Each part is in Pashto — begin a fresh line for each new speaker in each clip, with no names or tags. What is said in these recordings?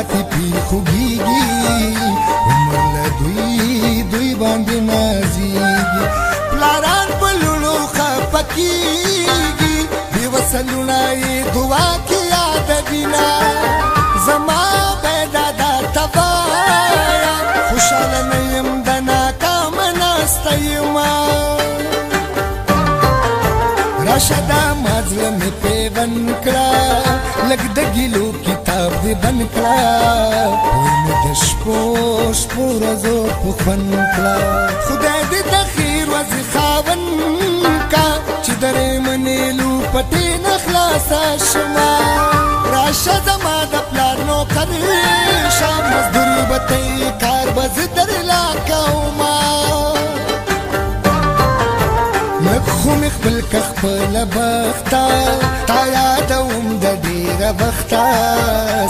ساتي پی خوږیږي عمر له دوی باندې نازیږي پلاران په لوڼو خفه کیږي بې وسلونه یې دعا کې یادوینه زما بیدا دا ته وایم خوشحاله نه یم د ناکامه ناسته یمه راشه دا ما زړه مې پیوند کړه لږ د ګیلو کتاب دې بند کړه پوی مې د شپو ورځو په خوند کړه خدای دې د خیر ورځې خاوند کا چې درې منې لوپټې نه خلاصه شمه راشه زما د پلار نوکر شه مزدوري به ته کار به زه درلا کومه خو مې خپل که خپله بخته تا یادوم د ډېره وخته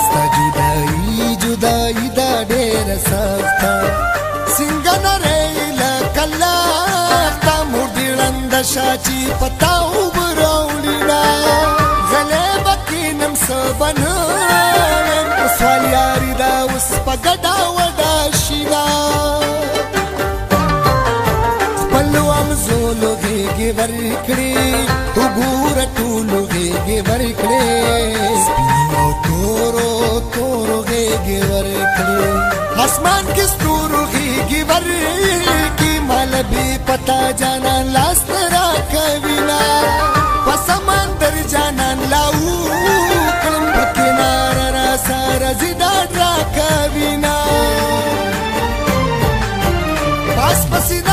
ستا جدایي دا ډېره سخته څنګه نری لکه لښته مور دې ړنده شه چې په تا اوبه راوړینه غلی به کښېنم څه به نه ویم سوال یاري ده اوس په ګډه وډه شینه زولو غیږې ورکړې وګوره ټولو غیږې ورکړې سپینو تورو غیږې ورکړې اسمان کې ستورو غیږې ورکړې مال بې پتا جانان لاس نه راکوینه په سمندر جانان لاوکړم په کناره راسره زه ډاډ راکوینه پاس پسې د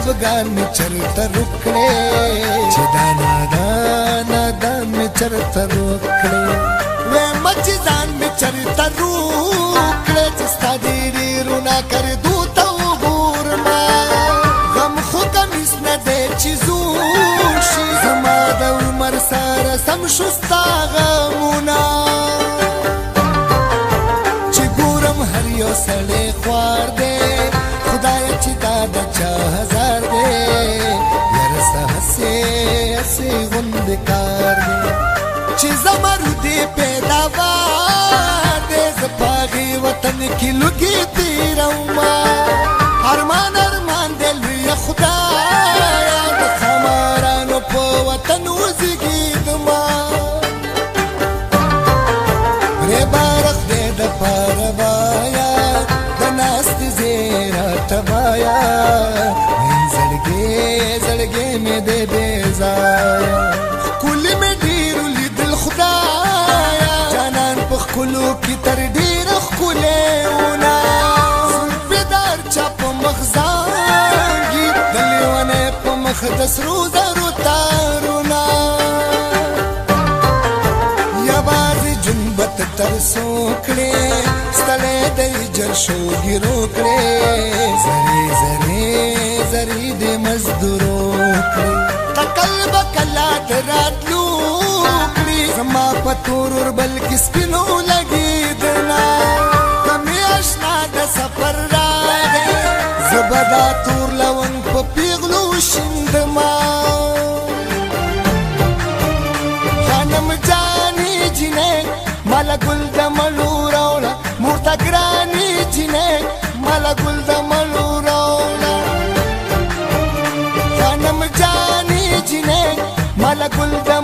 خفګان مې چرته روکړې چې دا نادان مې چرته روکړې وایم چې ځان مې چرته روکړې چې ستا ډېرې رونا کردو ته وګورمه غم خو کمیس نه دی چې زوړ شي زما د عمر سره سم شو ستا غمونه چې ګورم هر یو سړی خوار دی خدای چې دا د چا هزار دی یاره څه هسې غوندې کار دی چې زمرودې پیداوار دی زه په هغې وطن کې لوګي تېرومه ارمان دی لویه خدایه د خمارانو په وطن وزېږېدمه پرې بارخ دی د پاره بایا د ناستې ځای راته وایا زړګې مې دی بې ځایه ښکلي مې ډېر لیدل خدایه جانان په ښکلو کې تر ډېره ښکلی ونه زلفېدار چا په مخ زانګي د لیونی په مخ د سرو زرو تارونه یوازې جنبت ترسو کړې ستلی دی جل شو ګیرو کړې زری دې مزدورو کړې تکل به کله د راتلو کړي زما په تور اوربل کې سپینو لګېدنه کمې اشنا د سفر راغی زه به دا تور لونګ په پیغلو شیندمه خانم جانې جینۍ ماله ګل د مړو راوړه مور ته ګرانې جینۍ ماله ګل د مړو راوړه خانم جانې جینۍ ماله ګل ګل د